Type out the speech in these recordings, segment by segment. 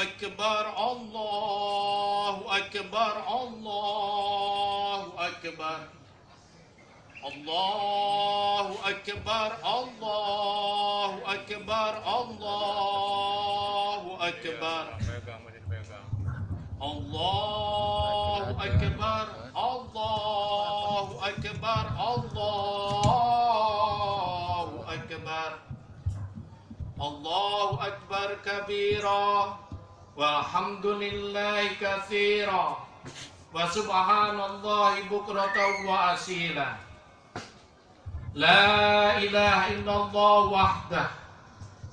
أكبر الله أكبر الله أكبر الله أكبر الله أكبر الله أكبر الله أكبر الله أكبر الله أكبر الله أكبر كبيرا والحمد لله كثيرا وسبحان الله بكرة وأصيلا لا إله إلا الله وحده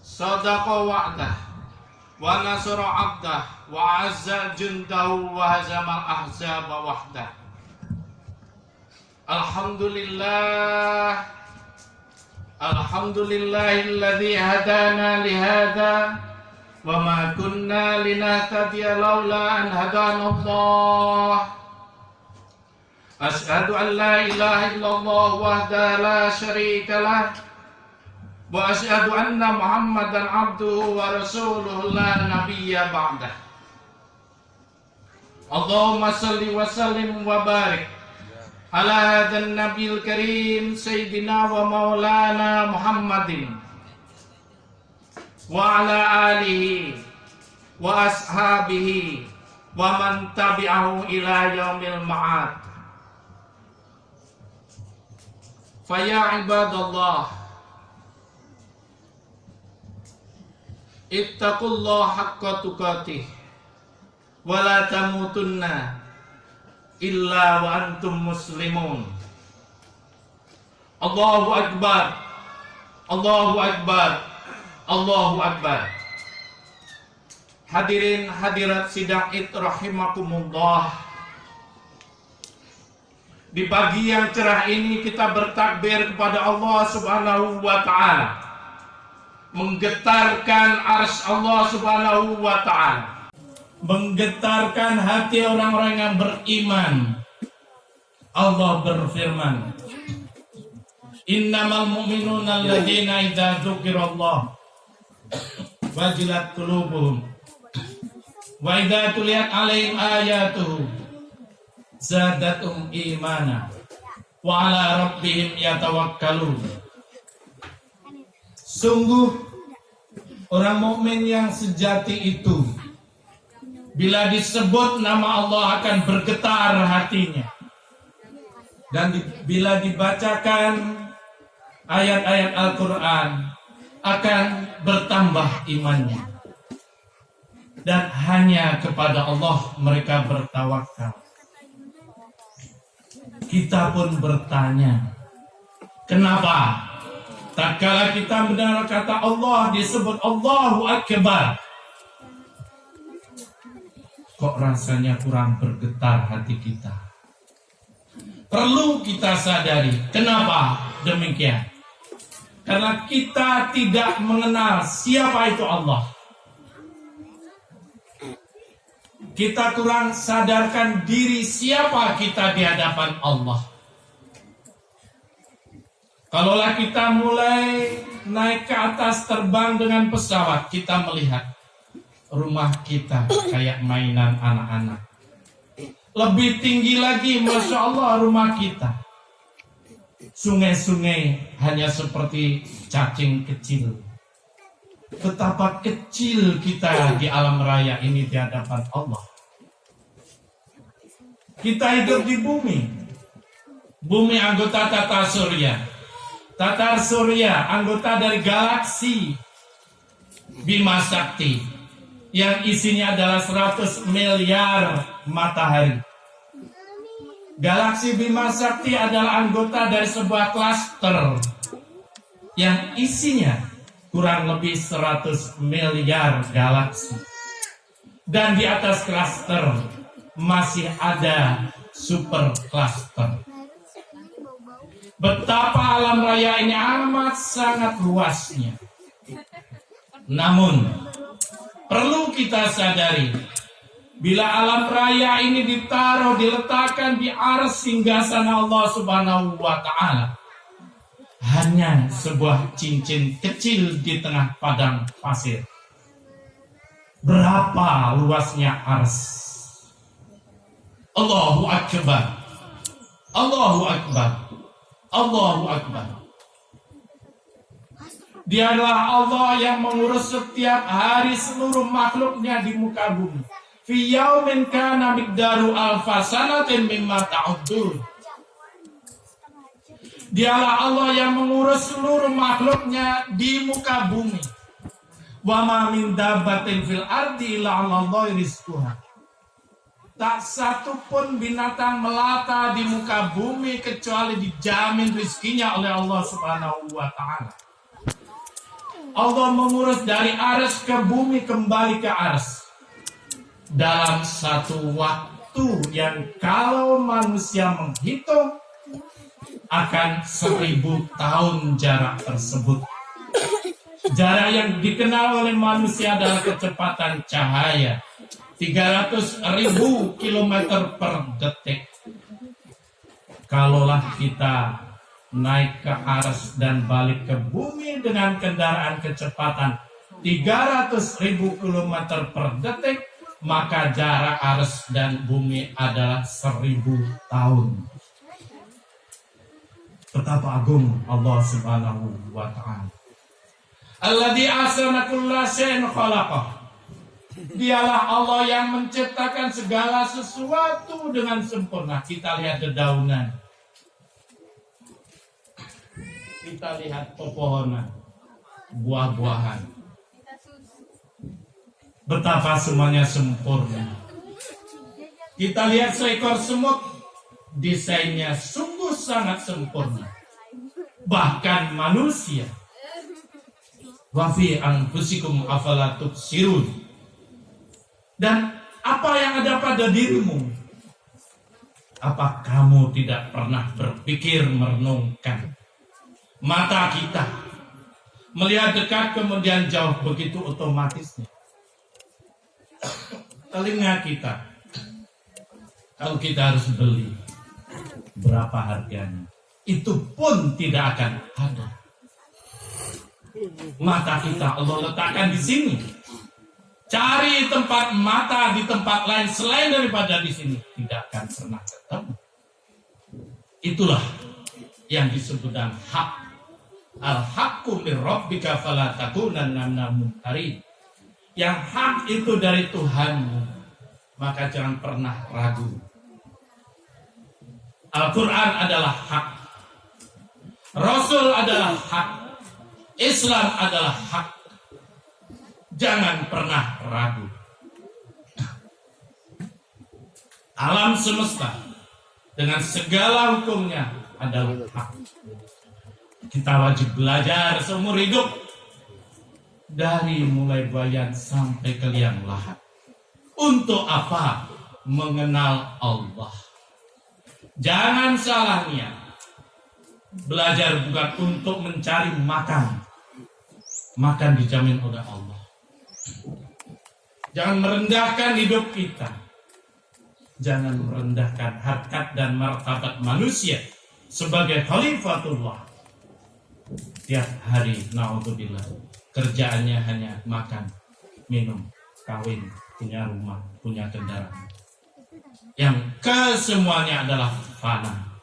صدق وعده ونصر عبده وعز جنده وهزم الأحزاب وحده الحمد لله الحمد لله الذي هدانا لهذا وما كنا لنهتدي لولا أن هدانا الله أشهد أن لا إله إلا الله وحده لا شريك له وأشهد أن محمدا عبده ورسوله لا نبي بعده اللهم صل وسلم وبارك على هذا النبي الكريم سيدنا ومولانا محمد وعلى آله وأصحابه ومن تبعه إلى يوم المعاد فيا عباد الله اتقوا الله حق تقاته ولا تموتن إلا وأنتم مسلمون الله أكبر الله أكبر Allahu Akbar. Hadirin hadirat sidang id rahimakumullah. Di pagi yang cerah ini kita bertakbir kepada Allah Subhanahu wa taala. Menggetarkan arsy Allah Subhanahu wa taala. Menggetarkan hati orang-orang yang beriman. Allah berfirman, Innamal mu'minuna alladzina idza dzukirallah wajilat qulubuhum wa idza tuliyat 'alaihim ayatuhu zadatum imana wa 'ala rabbihim yatawakkalun. Sungguh orang mukmin yang sejati itu bila disebut nama Allah akan bergetar hatinya, dan bila dibacakan ayat-ayat Al-Quran akan bertambah imannya, dan hanya kepada Allah mereka bertawakal. Kita pun bertanya, kenapa tatkala kita mendengar kata Allah disebut Allahu Akbar, kok rasanya kurang bergetar hati kita? Perlu kita sadari kenapa demikian. Karena kita tidak mengenal siapa itu Allah. Kita kurang sadarkan diri siapa kita di hadapan Allah. Kalaulah kita mulai naik ke atas terbang dengan pesawat, kita melihat rumah kita kayak mainan anak-anak. Lebih tinggi lagi, Masya Allah, rumah kita. Sungai-sungai hanya seperti cacing kecil. Betapa kecil kita di alam raya ini di hadapan Allah. Kita hidup di bumi. Bumi anggota Tata Surya. Tata Surya anggota dari galaksi Bima Sakti yang isinya adalah 100 miliar matahari. Galaksi Bima Sakti adalah anggota dari sebuah klaster yang isinya kurang lebih 100 miliar galaksi. Dan di atas klaster masih ada super klaster. Betapa alam raya ini amat sangat luasnya. Namun perlu kita sadari, bila alam raya ini diletakkan di arsy singgasana Allah Subhanahu wa taala, hanya sebuah cincin kecil di tengah padang pasir. Berapa luasnya ars? Allahu Akbar. Allahu Akbar. Allahu Akbar. Dialah Allah yang mengurus setiap hari seluruh makhluknya di muka bumi. Fi yaumin kana miqdaru alfa sanatin mimma ta'uddun. Dialah Allah yang mengurus seluruh makhluknya di muka bumi. Wa ma min dabbatin fil ardi illa 'alallahi rizquha. Tak satu pun binatang melata di muka bumi kecuali dijamin rizkinya oleh Allah Subhanahu wa taala. Allah mengurus dari ars ke bumi kembali ke ars dalam satu waktu yang kalau manusia menghitung akan 1000 tahun jarak tersebut. Jarak yang dikenal oleh manusia adalah kecepatan cahaya 300.000 km per detik. Kalaulah kita naik ke ars dan balik ke bumi dengan kendaraan kecepatan 300.000 km per detik, maka jarak ars dan bumi adalah 1000 tahun. Betapa agung Allah Subhanahu wa taala. Alladzi ahsana kulla syai'in khalaqah. Dialah Allah yang menciptakan segala sesuatu dengan sempurna. Kita lihat dedaunan. Kita lihat pepohonan, buah-buahan. Betapa semuanya sempurna. Kita lihat seekor semut, desainnya sungguh sangat sempurna. Bahkan manusia. Wa fi anfusikum afala tubsirun. Dan apa yang ada pada dirimu? Apa kamu tidak pernah berpikir merenungkan? Mata kita melihat dekat kemudian jauh begitu otomatisnya. Telinga kita, kalau kita harus beli, berapa harganya? Itu pun tidak akan ada. Mata kita Allah letakkan di sini. Cari tempat mata di tempat lain selain daripada di sini, tidak akan pernah ketemu. Itulah yang disebut dengan hak. Al-haqqu min rabbika fala takunanna minal mumtarin. Yang hak itu dari Tuhanmu, maka jangan pernah ragu. Al-Quran adalah hak. Rasul adalah hak. Islam adalah hak. Jangan pernah ragu. Alam semesta dengan segala hukumnya adalah hak. Kita wajib belajar seumur hidup, dari mulai bayan sampai ke liang lahat. Untuk apa? Mengenal Allah. Jangan salah niat. Belajar bukan untuk mencari makan. Makan dijamin oleh Allah. Jangan merendahkan hidup kita. Jangan merendahkan harkat dan martabat manusia sebagai khalifatullah. Tiap hari, na'udzubillah, kerjaannya hanya makan, minum, kawin, punya rumah, punya kendaraan. Yang kesemuanya adalah fana.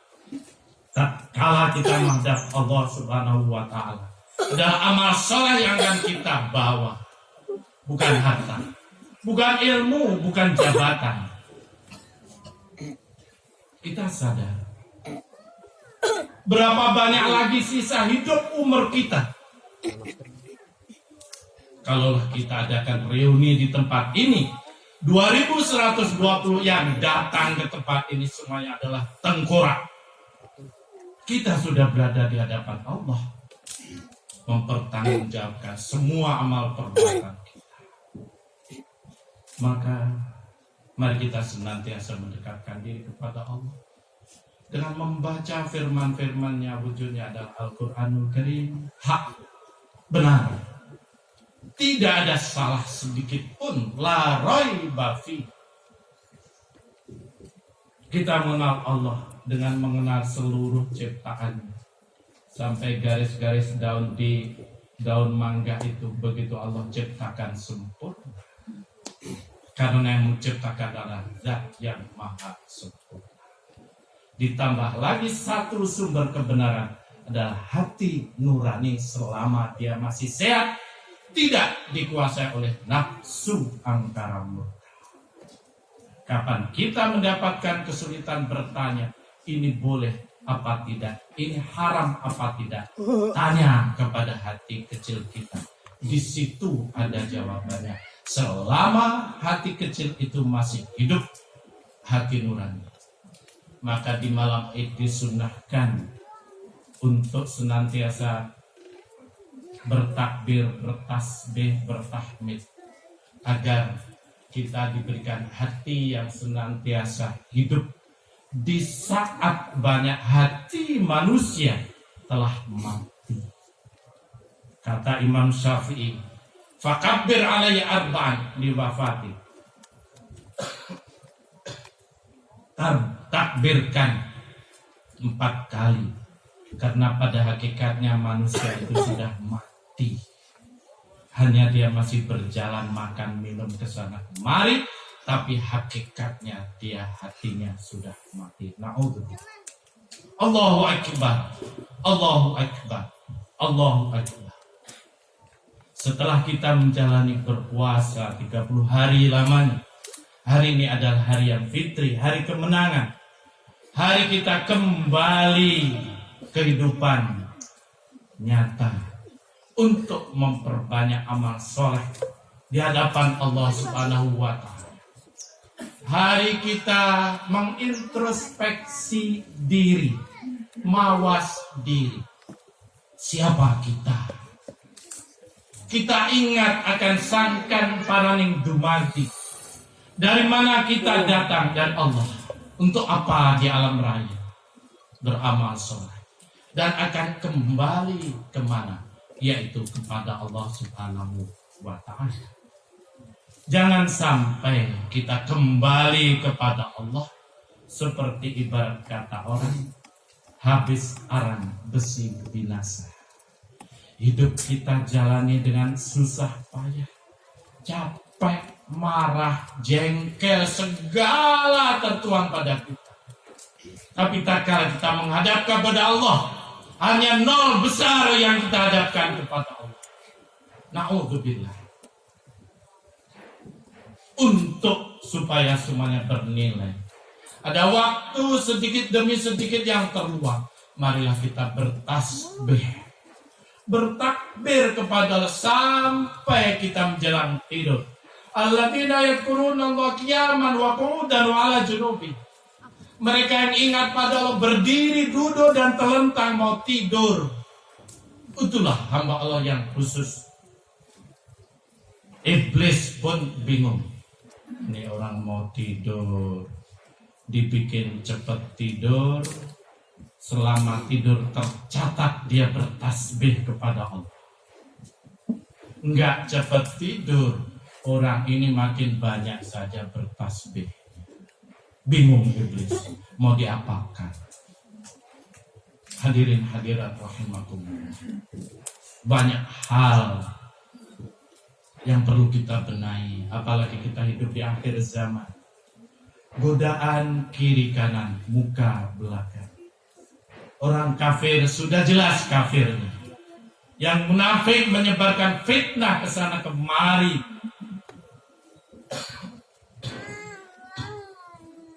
Tatkala kita menghadap Allah Subhanahu wa taala, adalah amal saleh yang akan kita bawa. Bukan harta, bukan ilmu, bukan jabatan. Kita sadar berapa banyak lagi sisa hidup umur kita. Kalau kita adakan reuni di tempat ini, 2120 yang datang ke tempat ini semuanya adalah tengkorak. Kita sudah berada di hadapan Allah, mempertanggungjawabkan semua amal perbuatan kita. Maka mari kita senantiasa mendekatkan diri kepada Allah dengan membaca firman-firman-Nya. Wujudnya adalah Al-Qur'anul Karim, hak, benar, tidak ada salah sedikit pun, la raiba fi. Kita mengenal Allah dengan mengenal seluruh ciptaannya, sampai garis-garis daun di daun mangga itu begitu Allah ciptakan sempurna. Karena yang menciptakan adalah Zat yang Maha Sempurna. Ditambah lagi satu sumber kebenaran adalah hati nurani selama dia masih sehat, tidak dikuasai oleh nafsu angkara murka. Kapan kita mendapatkan kesulitan bertanya, ini boleh apa tidak, ini haram apa tidak, tanya kepada hati kecil kita. Di situ ada jawabannya. Selama hati kecil itu masih hidup, hati nurani, maka di malam Id disunnahkan untuk senantiasa bertakbir, bertasbih, bertahmid, agar kita diberikan hati yang senantiasa hidup di saat banyak hati manusia telah mati. Kata Imam Syafi'i, fakabbir alayya arba'an li wafati. Takbirkan 4 kali, karena pada hakikatnya manusia itu sudah mati. Hanya dia masih berjalan makan minum ke sana kemari, tapi hakikatnya dia hatinya sudah mati. Na'udzubillah. Allahu Akbar, Allahu Akbar, Allahu Akbar. Setelah kita menjalani berpuasa 30 hari lamanya, hari ini adalah hari yang fitri, hari kemenangan. Hari kita kembali kehidupan nyata untuk memperbanyak amal soleh di hadapan Allah Subhanahu wa Ta'ala. Hari kita mengintrospeksi diri, mawas diri. Siapa kita? Kita ingat akan sangkan paraning dumadi. Dari mana kita datang? Dari Allah. Untuk apa di alam raya? Beramal soleh. Dan akan kembali kemana? Yaitu kepada Allah Subhanahu wa Ta'ala. Jangan sampai kita kembali kepada Allah seperti ibarat kata orang, habis arang besi binasa. Hidup kita jalani dengan susah payah, capek, marah, jengkel, segala tertuang pada kita. Tapi tak kala kita menghadap kepada Allah, hanya 0 besar yang kita hadapkan kepada Allah. Na'udzubillah. Untuk supaya semuanya bernilai, ada waktu sedikit demi sedikit yang terluang. Marilah kita bertasbih, bertakbir kepada Allah sampai kita menjelang tidur. Alladzina yadhkuruna Allah qiyaman wa qu'udan wa 'ala junubi. Mereka yang ingat pada Allah berdiri, duduk dan telentang mau tidur. Itulah hamba Allah yang khusus. Iblis pun bingung. Ini orang mau tidur, dibikin cepat tidur. Selama tidur tercatat dia bertasbih kepada Allah. Enggak cepat tidur, orang ini makin banyak saja bertasbih. Bingung iblis, mau diapakan? Hadirin hadirat rahimakumullah. Banyak hal yang perlu kita benahi, apalagi kita hidup di akhir zaman. Godaan kiri kanan, muka belakang. Orang kafir sudah jelas kafirnya. Yang munafik menyebarkan fitnah ke sana kemari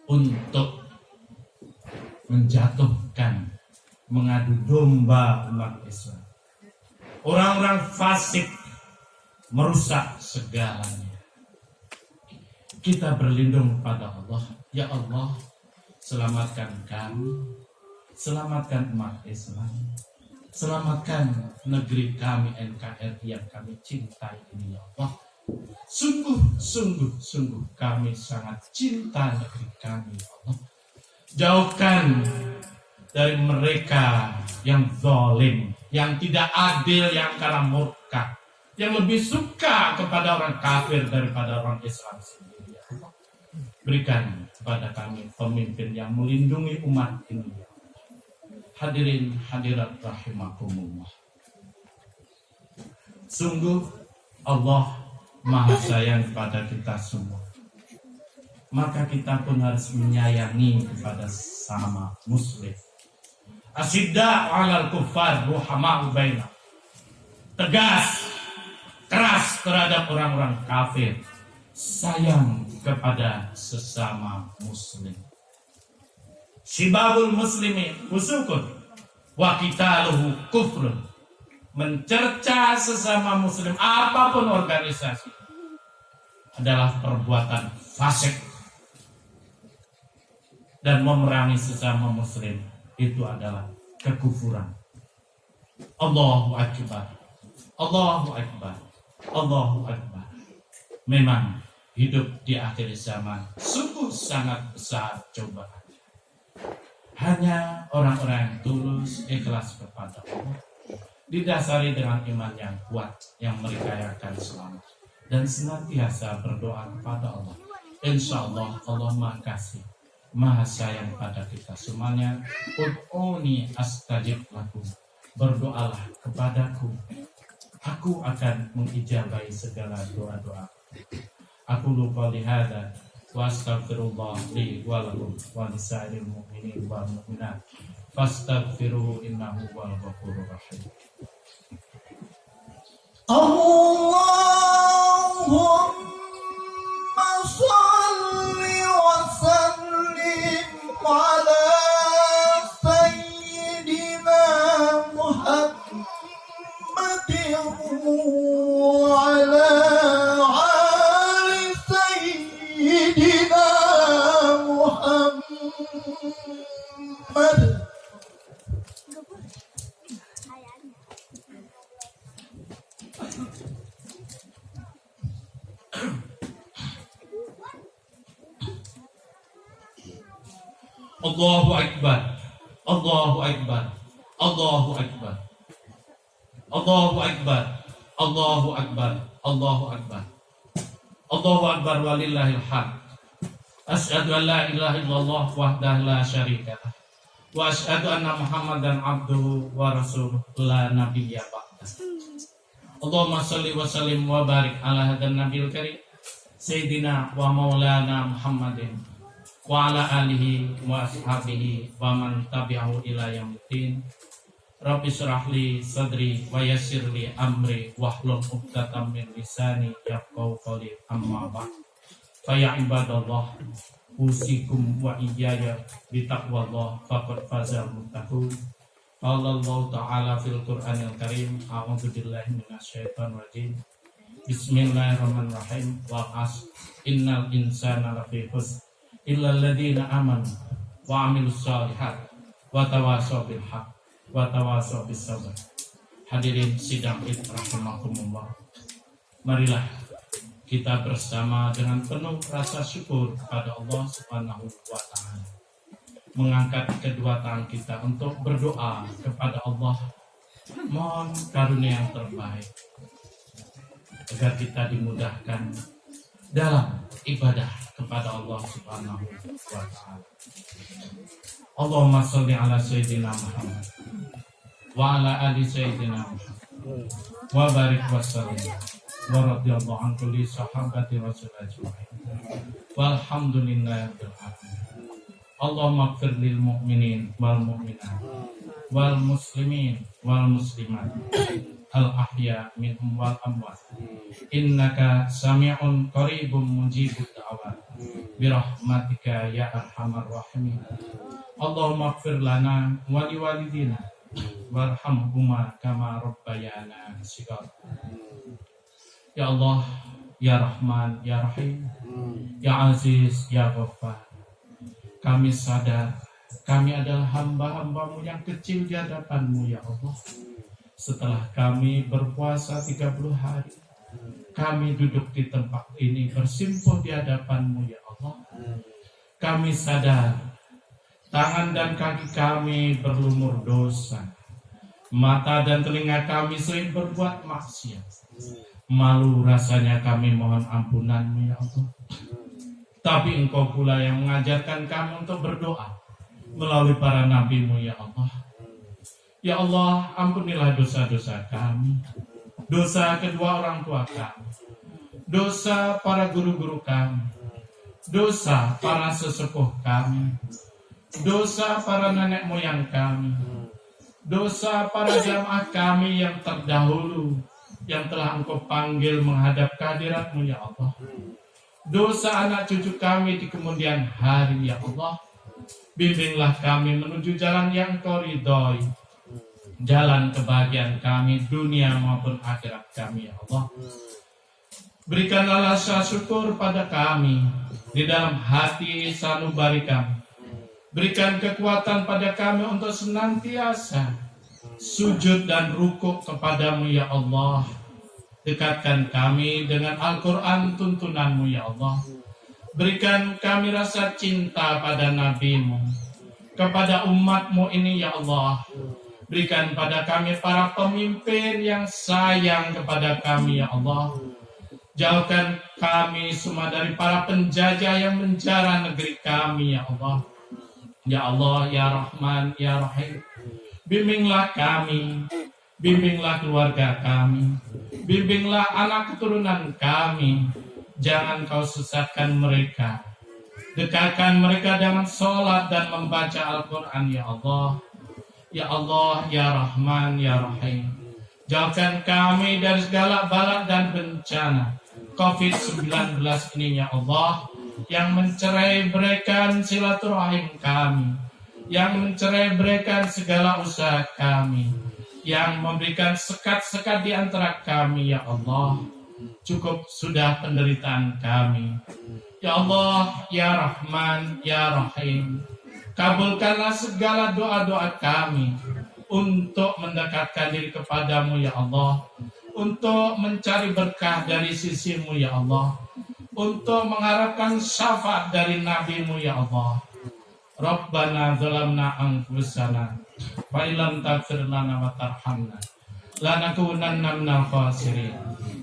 untuk menjatuhkan, mengadu domba umat Islam. Orang-orang fasik merusak segalanya. Kita berlindung pada Allah. Ya Allah, selamatkan kami, selamatkan umat Islam, selamatkan negeri kami NKRI yang kami cintai ini ya Allah. Sungguh kami sangat cinta negeri kami ya Allah. Jauhkan dari mereka yang zalim, yang tidak adil, yang karena murka, yang lebih suka kepada orang kafir daripada orang Islam sendiri ya Allah. Berikan kepada kami pemimpin yang melindungi umat ini ya Allah. Hadirin hadirat rahimakumullah. Sungguh Allah Maha sayang kepada kita semua. maka kita pun harus menyayangi kepada sama muslim. Asyidda 'alal kuffar ruhama'u bainahum. Tegas, keras terhadap orang-orang kafir, sayang kepada sesama muslim. Sibabul muslimin fusukun wa qitaluhu kufrun. Mencerca sesama muslim apapun organisasi adalah perbuatan fasik, dan memerangi sesama muslim itu adalah kekufuran. Allahu akbar. Allahu akbar. Allahu akbar. Memang hidup di akhir zaman sungguh sangat besar cobaan. Hanya orang-orang yang tulus ikhlas kepada Allah, didasari dengan iman yang kuat, yang mereka akan selamat dan senantiasa berdoa kepada Allah. Insya Allah Allah Maha Kasih, Maha Sayang pada kita semuanya. Ud'uni astajib lakum. Berdoalah kepadaku, aku akan mengijabahi segala doa-doa. Aku lupa lihada wa astaghfirullah li wa lakum wa lisairil mu'minin wal mu'minat fastaghfiruhu innahu huwal ghafurur rahim. Allahumma shalli wa sallim ala sayyidina Muhammadin wa ala ali sayyidina Muhammad. Allahu akbar. Allahu akbar. Allahu akbar. Allahu akbar. Allahu akbar. Allahu akbar. Allahu akbar walillahil hamd. Asyhadu an la ilaha illallah wahdahu la syarikalah wa asyhadu anna Muhammadan abduhu wa rasuluh la nabiyya ba'dah. Allahumma shalli wa sallim wa barik ala hadan nabiyil karim sayyidina wa maulana Muhammadin wa ala alihi wa ashabihi wa man tabi'ahu ila yaumil. Rabbi shrah li sadri wa yassir li amri wahlul 'uqdatam min lisani yafqahu qawli. Amma ba'd. Fa ya ibadallah, usikum wa iyaya bi taqwallah faqad fazal muttaqun. Qala Allah ta'ala fil Qur'anil Karim, a'udzu billahi minasyaitonir rajim. Bismillahirrahmanirrahim. Wa as innal insana lafi khusr illa alladziina amanu wa 'amilus shalihat wa tawashaw bil haqq wa tawashaw bis sabr. Hadirin sidang Id rahimakumullah. Marilah kita bersama dengan penuh rasa syukur kepada Allah Subhanahu wa taala mengangkat kedua tangan kita untuk berdoa kepada Allah, mohon karunia yang terbaik agar kita dimudahkan dalam ibadah kepada Allah Subhanahu wa taala. Allahumma sholli ala sayyidina Muhammad wa ala ali sayyidina Muhammad wa barik wa sallim wa radhiyallahu an kulli sahabati rasul ajma'in walhamdulillahil alamin. Allahumma ighfir lil mu'minin wal mu'minat wal muslimin wal muslimat al ahya minhum wal amwat innaka sami'un qaribun mujibud da'wat bi rahmatika ya arhamar rahimin. Allahumma ighfir lana wa liwalidina warhamhuma kama rabbayana shighara. Ya Allah, ya Rahman, ya Rahim, ya Aziz, ya Ghaffar. Kami sadar kami adalah hamba-hambamu yang kecil di hadapanmu ya Allah. Setelah kami berpuasa 30 hari, kami duduk di tempat ini bersimpuh di hadapanmu ya Allah. Kami sadar tangan dan kaki kami berlumur dosa, mata dan telinga kami sering berbuat maksiat. Malu rasanya kami mohon ampunan-Mu ya Allah. Tapi Engkau pula yang mengajarkan kami untuk berdoa melalui para nabi-Mu ya Allah. Ya Allah, ampunilah dosa-dosa kami, dosa kedua orang tua kami, dosa para guru-guru kami, dosa para sesepuh kami, dosa para nenek moyang kami, dosa para jamaah kami yang terdahulu, yang telah Engkau panggil menghadap kehadirat-Mu ya Allah. Dosa anak cucu kami di kemudian hari ya Allah. Bimbinglah kami menuju jalan yang Kau ridhoi, jalan kebahagiaan kami dunia maupun akhirat kami ya Allah. Berikanlah rasa syukur pada kami di dalam hati sanubarikam. Berikan kekuatan pada kami untuk senantiasa sujud dan rukuk kepadamu ya Allah. Dekatkan kami dengan Al-Quran tuntunanmu ya Allah. Berikan kami rasa cinta pada Nabi-Mu, kepada umat-Mu ini ya Allah. Berikan pada kami para pemimpin yang sayang kepada kami ya Allah. Jauhkan kami semua dari para penjajah yang menjara negeri kami ya Allah. Ya Allah, ya Rahman, ya Rahim. Bimbinglah kami, bimbinglah keluarga kami, bimbinglah anak keturunan kami. Jangan Kau sesatkan mereka. Dekatkan mereka dengan sholat dan membaca Al-Quran ya Allah. Ya Allah, ya Rahman, ya Rahim. Jauhkan kami dari segala bala dan bencana COVID-19 ini ya Allah, yang mencerai-beraikan silaturahim kami, yang mencerai-beraikan segala usaha kami, yang memberikan sekat-sekat di antara kami ya Allah. Cukup sudah penderitaan kami. Ya Allah, ya Rahman, ya Rahim. Kabulkanlah segala doa-doa kami untuk mendekatkan diri kepadamu ya Allah, untuk mencari berkah dari sisimu ya Allah, untuk mengharapkan syafaat dari Nabi-Mu ya Allah. Rabbana zalamna anfusana wa illam taghfir lana wa tarhamna lanakunanna minal khasirin.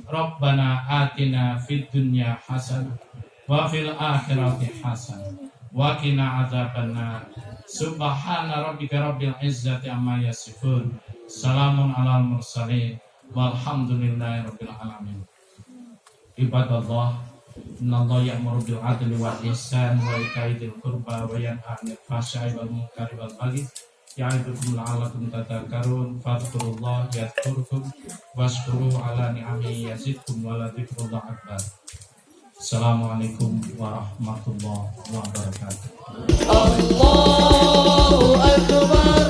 Rabbana atina fid dunya hasanah wa fil akhirati hasanah wa qina adzabannar. Subhana rabbika rabbil izzati amma yasifun. Salamun alal mursalin. Walhamdulillahi rabbil alamin. Ibadallah, innallaha ya'muru bil 'adli wal ihsan wa ita'i dzil qurba wa yanha 'anil fahsya'i wal munkari wal baghi ya'idukum la'allakum tadhakkarun. Fadhkurullaha yadhkurkum washkuru 'ala ni'amihi yazidkum wa la dzikrullahi akbar. Assalamualaikum warahmatullahi wabarakatuh. Allahu Akbar.